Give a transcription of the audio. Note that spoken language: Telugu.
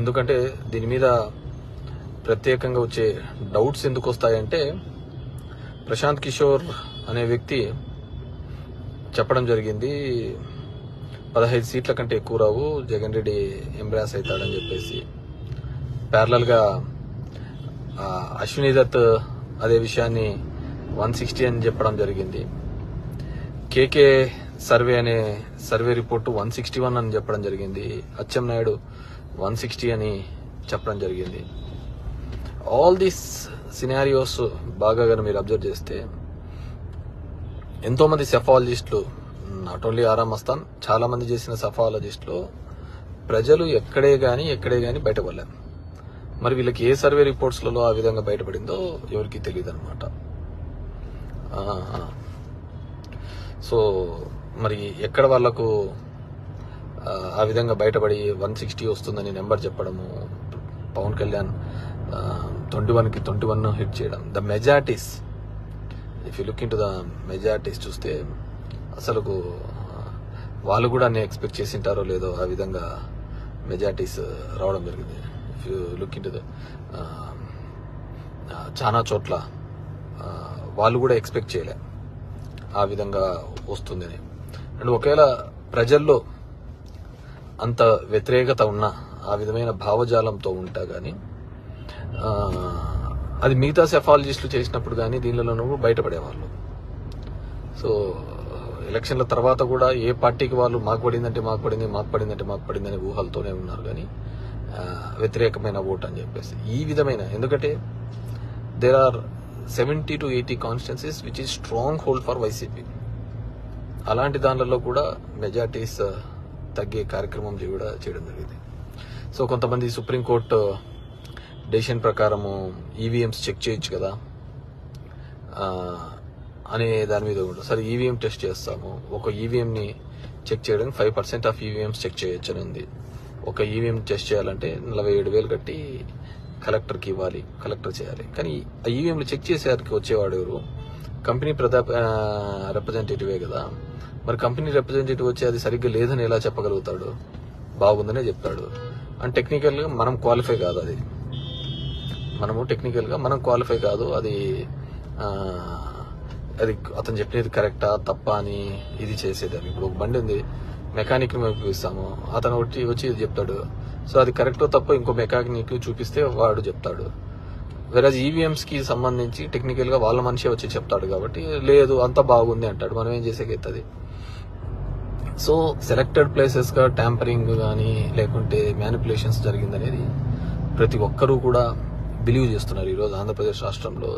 ఎందుకంటే దీని మీద ప్రత్యేకంగా వచ్చే డౌట్స్ ఎందుకు వస్తాయంటే, ప్రశాంత్ కిషోర్ అనే వ్యక్తి చెప్పడం జరిగింది 15 సీట్ల కంటే ఎక్కువ రావు, జగన్ రెడ్డి ఎంబ్రాస్ అవుతాడని చెప్పేసి. ప్యారలల్ గా అశ్విని దత్ అదే విషయాన్ని 160 అని చెప్పడం జరిగింది. కేకే సర్వే రిపోర్టు 161 అని చెప్పడం జరిగింది. అచ్చెన్నాయుడు 160 అని చెప్పడం జరిగింది. ఆల్ దీస్ సినారియోస్ బాగా మీరు అబ్జర్వ్ చేస్తే ఎంతో మంది సెఫాలజిస్టులు, నాట్ ఓన్లీ ఆరా మస్తాన్, చాలా మంది చేసిన సెఫాలజిస్టులు ప్రజలు ఎక్కడే గాని బయటపడలేరు. మరి వీళ్ళకి ఏ సర్వే రిపోర్ట్స్లలో ఆ విధంగా బయటపడిందో ఎవరికి తెలియదు అనమాట. సో మరి ఎక్కడ వాళ్లకు ఆ విధంగా బయటపడి 160 వస్తుందని నెంబర్ చెప్పడము, పవన్ కళ్యాణ్ 21 హిట్ చేయడం. The majorities, if you look in to the majorities చూస్తే అసలు వాళ్ళు కూడా అన్ని ఎక్స్పెక్ట్ చేసింటారో లేదో ఆ విధంగా మెజారిటీస్ రావడం జరిగింది. If you look in to the చాలా చోట్ల వాళ్ళు కూడా ఎక్స్పెక్ట్ చేయలే ఆ విధంగా వస్తుందని. అండ్ ఒకవేళ ప్రజల్లో అంత వ్యతిరేకత ఉన్న, ఆ విధమైన భావజాలంతో ఉంటా గానీ అది మిగతా సెఫాలజిస్టులు చేసినప్పుడు కానీ దీనిలోనూ బయటపడేవాళ్ళు. సో ఎలక్షన్ల తర్వాత కూడా ఏ పార్టీకి వాళ్ళు మాకు పడిందంటే అనే ఊహలతోనే ఉన్నారు కానీ వ్యతిరేకమైన ఓట్ అని చెప్పేసి. ఈ విధమైన, ఎందుకంటే there are 70 to 80 constituencies which is stronghold for YCP. అలాంటి దానిలో కూడా మెజార్టీస్ తగ్గే కార్యక్రమం కూడా చేయడం జరిగింది. సో కొంతమంది సుప్రీంకోర్టు డెసిషన్ ప్రకారము ఈవీఎంస్ చెక్ చేయొచ్చు కదా అనే దాని మీద కూడా, సరే ఈవీఎం టెస్ట్ చేస్తాము, ఒక ఈవీఎంని చెక్ చేయడానికి 5% ఆఫ్ ఈవీఎంస్ చెక్ చేయొచ్చు అని ఉంది. ఒక ఈవీఎం టెస్ట్ చేయాలంటే 47,000 కట్టి కలెక్టర్కి ఇవ్వాలి, కలెక్టర్ చేయాలి. కానీ ఆ ఈవీఎంలు చెక్ చేసేవారికి వచ్చేవాడు ఎవరు? కంపెనీ రిప్రజెంటేటివే కదా. మరి కంపెనీ రిప్రజెంటేటివ్ వచ్చి అది సరిగ్గా లేదని ఎలా చెప్పగలుగుతాడు? బాగుందనే చెప్తాడు. అండ్ టెక్నికల్ గా మనం క్వాలిఫై కాదు, అది టెక్నికల్ గా మనం క్వాలిఫై కాదు, అది అతను చెప్పినది కరెక్టా తప్ప అని ఇది చేసేదాన్ని. ఇప్పుడు ఒక బండి ఉంది, మెకానిక్ ని మేము చూపిస్తాము, అతను వచ్చి ఇది చెప్తాడు. సో అది కరెక్టో తప్ప ఇంకో మెకానిక్ చూపిస్తే వాడు చెప్తాడు. వెరాజ్ ఈవీఎంస్ కి సంబంధించి టెక్నికల్ గా వాళ్ళ మనిషి వచ్చి చెప్తాడు కాబట్టి లేదు అంతా బాగుంది అంటాడు. మనం ఏం చేసేకైతుంది? సో సెలెక్టెడ్ ప్లేసెస్ గా ట్యాంపరింగ్ కానీ లేకుంటే మ్యానిపులేషన్స్ జరిగిందనేది ప్రతి ఒక్కరూ కూడా బిలీవ్ చేస్తున్నారు ఈరోజు ఆంధ్రప్రదేశ్ రాష్ట్రంలో.